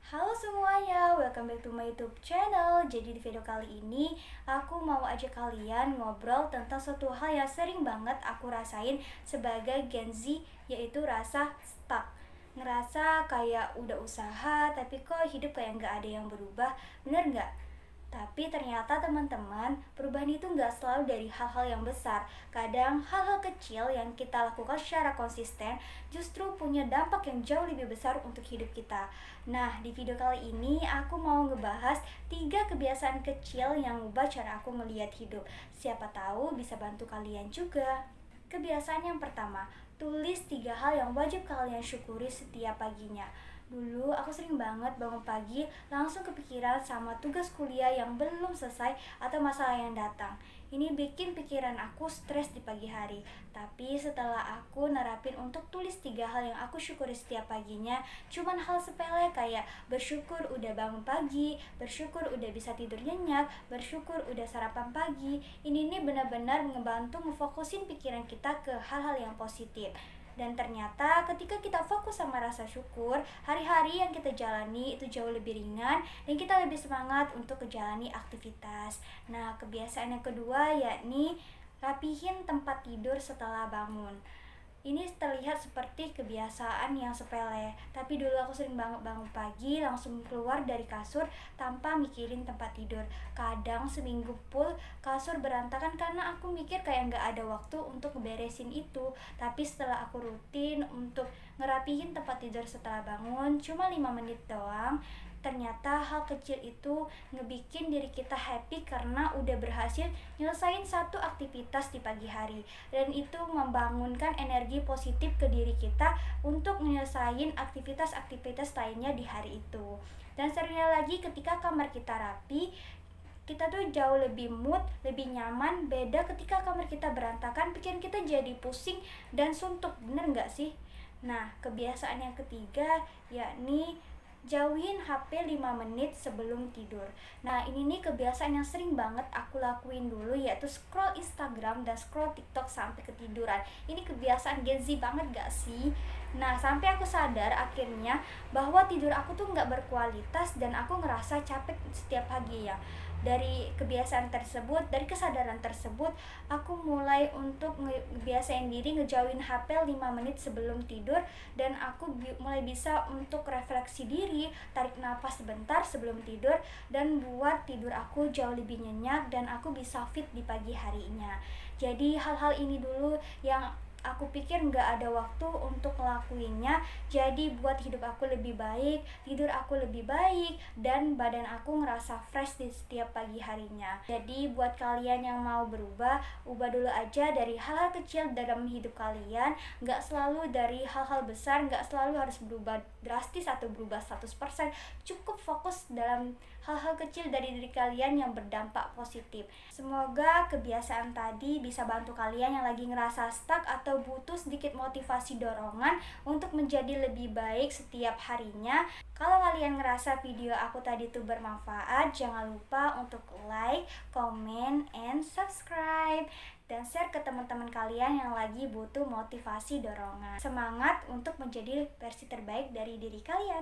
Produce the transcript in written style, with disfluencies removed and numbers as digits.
Halo semuanya, welcome back to my YouTube channel. Jadi di video kali ini aku mau ajak kalian ngobrol tentang suatu hal yang sering banget aku rasain sebagai Gen Z, yaitu rasa stuck. Ngerasa kayak udah usaha tapi kok hidup kayak nggak ada yang berubah, bener nggak? Tapi ternyata teman-teman, perubahan itu nggak selalu dari hal-hal yang besar. Kadang hal-hal kecil yang kita lakukan secara konsisten justru punya dampak yang jauh lebih besar untuk hidup kita. Nah, di video kali ini aku mau ngebahas 3 kebiasaan kecil yang ubah cara aku melihat hidup. Siapa tahu bisa bantu kalian juga. Kebiasaan yang pertama, tulis 3 hal yang wajib kalian syukuri setiap paginya. Dulu aku sering banget bangun pagi langsung kepikiran sama tugas kuliah yang belum selesai atau masalah yang datang. Ini bikin pikiran aku stres di pagi hari. Tapi setelah aku nerapin untuk tulis 3 hal yang aku syukuri setiap paginya, cuman hal sepele kayak bersyukur udah bangun pagi, bersyukur udah bisa tidur nyenyak, bersyukur udah sarapan pagi. Ini nih benar-benar ngebantu ngefokusin pikiran kita ke hal-hal yang positif. Dan ternyata ketika kita fokus sama rasa syukur, hari-hari yang kita jalani itu jauh lebih ringan dan kita lebih semangat untuk menjalani aktivitas. Nah, kebiasaan yang kedua yakni rapihin tempat tidur setelah bangun. Ini terlihat seperti kebiasaan yang sepele, tapi dulu aku sering banget bangun pagi langsung keluar dari kasur tanpa mikirin tempat tidur. Kadang seminggu full kasur berantakan karena aku mikir kayak nggak ada waktu untuk ngeberesin itu. Tapi setelah aku rutin untuk ngerapihin tempat tidur setelah bangun cuma 5 menit doang, ternyata hal kecil itu ngebikin diri kita happy karena udah berhasil nyelesain satu aktivitas di pagi hari, dan itu membangunkan energi positif ke diri kita untuk nyelesain aktivitas-aktivitas lainnya di hari itu. Dan seringnya lagi ketika kamar kita rapi, kita tuh jauh lebih mood, lebih nyaman. Beda ketika kamar kita berantakan, pikiran kita jadi pusing dan suntuk, bener nggak sih? Nah, kebiasaan yang ketiga yakni jauhin HP 5 menit sebelum tidur. Nah, ini nih kebiasaan yang sering banget aku lakuin dulu, yaitu scroll Instagram dan scroll TikTok sampai ketiduran. Ini kebiasaan Gen Z banget gak sih? Nah, sampai aku sadar akhirnya bahwa tidur aku tuh gak berkualitas dan aku ngerasa capek setiap pagi ya. Dari kebiasaan tersebut, dari kesadaran tersebut, aku mulai untuk ngebiasain diri ngejauhin HP 5 menit sebelum tidur, dan aku mulai bisa untuk refleksi diri, tarik nafas sebentar sebelum tidur, dan buat tidur aku jauh lebih nyenyak dan aku bisa fit di pagi harinya. Jadi hal-hal ini dulu yang aku pikir nggak ada waktu untuk ngelakuinnya, jadi buat hidup aku lebih baik, tidur aku lebih baik, dan badan aku ngerasa fresh di setiap pagi harinya. Jadi buat kalian yang mau berubah, ubah dulu aja dari hal-hal kecil dalam hidup kalian. Nggak selalu dari hal-hal besar, nggak selalu harus berubah drastis atau berubah 100%. Cukup fokus dalam hal-hal kecil dari diri kalian yang berdampak positif. Semoga kebiasaan tadi bisa bantu kalian yang lagi ngerasa stuck atau butuh sedikit motivasi dorongan untuk menjadi lebih baik setiap harinya. Kalau kalian ngerasa video aku tadi tuh bermanfaat, jangan lupa untuk like, comment, and subscribe, dan share ke teman-teman kalian yang lagi butuh motivasi dorongan. Semangat untuk menjadi versi terbaik dari diri kalian.